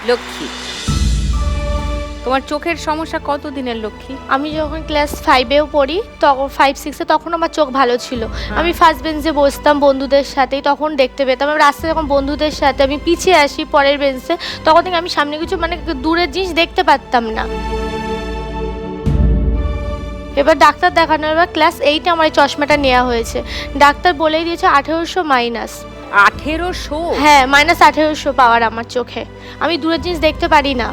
লক্ষ্মী, তোমার চোখের সমস্যা কত দিনের লক্ষ্মী? আমি যখন ক্লাস 5-এও পড়ি, তখন 5-6-এ তখন আমার চোখ ভালো ছিল। আমি ফার্স্ট বেঞ্চে বসতাম বন্ধুদের সাথেই, তখন দেখতে পেতাম। আমি রাস্তায় যখন বন্ধুদের সাথে আমি পিছিয়ে আসি পরের বেঞ্চে, তখন থেকে আমি সামনে কিছু মানে দূরের জিনিস দেখতে পারতাম না। এবার ডাক্তার দেখানোর এবার ক্লাস 8-এ আমার এই চশমাটা নেওয়া হয়েছে। ডাক্তার বলেই দিয়েছে 1800 মাইনাস। 1800? হ্যাঁ, মাইনাস 1800 পাওয়ার আমার চোখে। আমি দূরের জিনিস দেখতে পারি না।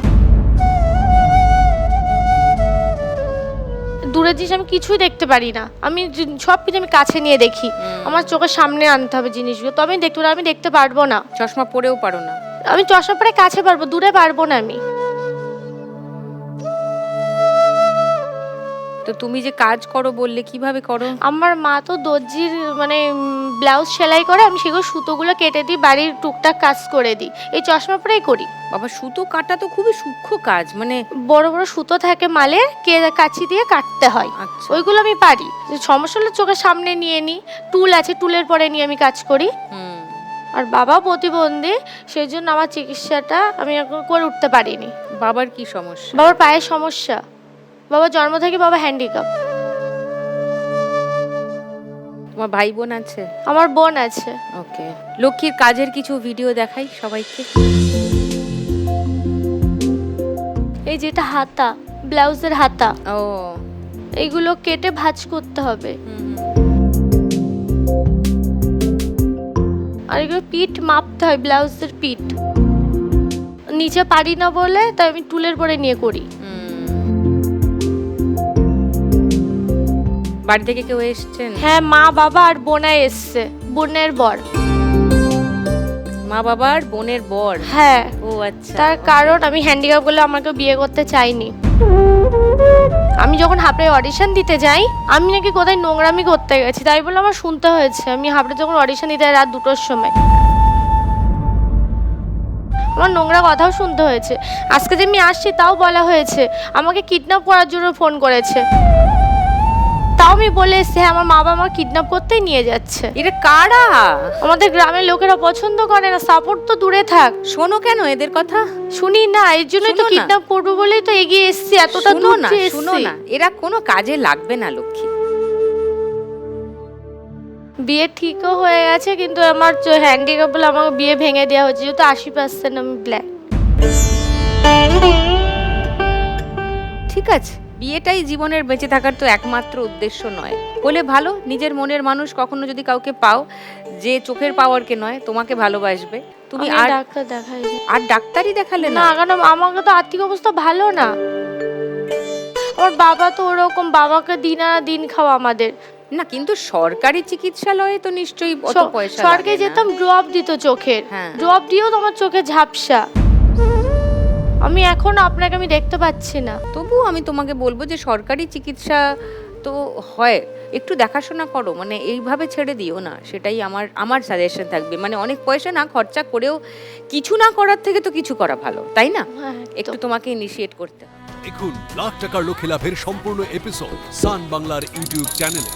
দূরের জিনিস আমি কিছুই দেখতে পারি না। আমি সব কিছু আমি কাছে নিয়ে দেখি। আমার চোখের সামনে আনতে হবে জিনিসগুলো, তবে আমি দেখতে পারবো। আমি দেখতে পারবো না। চশমা পরেও পারো না? আমি চশমা পরে কাছে পারবো, দূরে পারবো না আমি। তো তুমি যে কাজ করো বললে, কিভাবে করো? আমার মা তো দর্জির মানে ব্লাউজ সেলাই করে, আমি সেগুলো সুতোগুলো কেটে দিই, বাড়ির টুকটাক কাজ করে দিই। এই চশমা পরেই করি। বাবা, সুতো কাটা তো খুবই সূক্ষ্ম কাজ, মানে বড় বড় সুতো থাকে মালে, কাঁচি দিয়ে কাটতে হয়। আচ্ছা। ওইগুলো আমি পারি। সমস্যা হলে চোখের সামনে নিয়ে নিই, টুল আছে, টুলের পরে নিয়ে আমি কাজ করি। আর বাবা প্রতিবন্ধী, সেই জন্য আমার চিকিৎসাটা আমি এখন করে উঠতে পারিনি। বাবার কি সমস্যা? বাবার পায়ের সমস্যা। বাবা জন্ম থেকে বাবা হ্যান্ডিক্যাপ। তোমার ভাই বোন আছে? আমার বোন আছে। ওকে। লক্ষ্মীর কাজের কিছু ভিডিও দেখাই সবাইকে। এই যেটা হাতা, ব্লাউজের হাতা, ও, এইগুলো কেটে ভাঁজ করতে হবে। আর এগুলো পিঠ মাপতে হয়, ব্লাউজের পিঠ। নিচে পারি না বলে তাই আমি টুলের পরে নিয়ে করি। বাড়ি থেকে কেউ এসেছেন? হ্যাঁ, মা বাবা আর বোনা এসছে, বোনের বর। মা বাবার বোনের বর? হ্যাঁ। ও আচ্ছা। তার কারণ আমি হ্যান্ডিক্যাপ বলে আমাকে বিয়ে করতে চাইনি। আমি যখন হাবড়ে অডিশন দিতে যাই, আমি নাকি কোথায় নোংরামি করতে গেছি, তাই বলে আমার শুনতে হয়েছে। আমি হাবড়ে যখন অডিশন দিতে যাই রাত 2টোর সময়, আমার নোংরা কথাও শুনতে হয়েছে। আজকে যে আমি আসছি তাও বলা হয়েছে আমাকে কিডন্যাপ করার জন্য ফোন করেছে। তাও আমি বলে এসেছি হ্যাঁ, আমার মা বাবা আমাকে কিডন্যাপ করতেই নিয়ে যাচ্ছে। এটা কারা? আমাদের গ্রামের লোকেরা পছন্দ করে না, সাপোর্ট তো দূরে থাক। শোনো কেন এদের কথা? শুনি না, এর জন্যই তো কিডন্যাপ করবো বলেই তো এগিয়ে এসেছি, এতটা দূর যে এসেছি। শুনো না, এরা কোনো কাজে লাগবে না লক্ষ্মী। বিয়ে ঠিকও হয়ে গেছে, কিন্তু আমার হ্যান্ডিক্যাপ বলে আমাকে বিয়ে ভেঙে দেওয়া হচ্ছে, যেহেতু 80% আমি ব্ল্যাক। ঠিক আছে, বিয়েটাই জীবনের বেঁচে থাকার তো একমাত্র উদ্দেশ্য নয়। হলে ভালো, নিজের মনের মানুষ কখনো যদি কাউকে পাও যে চোখের পাওয়ারকে নয় তোমাকে ভালোবাসবে, তুমি আর ডাক্তার দেখাই আর ডাক্তারই দেখালে না? না? কারণ আমাকে তো আর্থিক অবস্থা ভালো না। আমার বাবা তো ওরকম, বাবাকে দিন আনা দিন খাওয়া আমাদের। না, কিন্তু সরকারি চিকিৎসালয়ে তো নিশ্চয়ই অত পয়সা লাগে না। সরকারি যেতাম, ড্রপ দিত চোখের, হ্যাঁ। ড্রপ দিয়েও তোমার চোখে ঝাপসা। আমি এখন আপনাকে আমি দেখতে পাচ্ছি না। তবুও আমি তোমাকে বলবো যে সরকারি চিকিৎসা তো হয়, একটু দেখাশোনা করো, মানে এইভাবে ছেড়ে দিও না, সেটাই আমার সাজেশন থাকবে। মানে অনেক পয়সা না খরচা করেও কিছু না করার থেকে তো কিছু করা ভালো, তাই না? একটু তোমাকে ইনিশিয়েট করতে হবে। দেখুন লাখ টাকার লক্ষ্যে লাভের সম্পূর্ণ এপিসোড সান বাংলার ইউটিউব চ্যানেলে।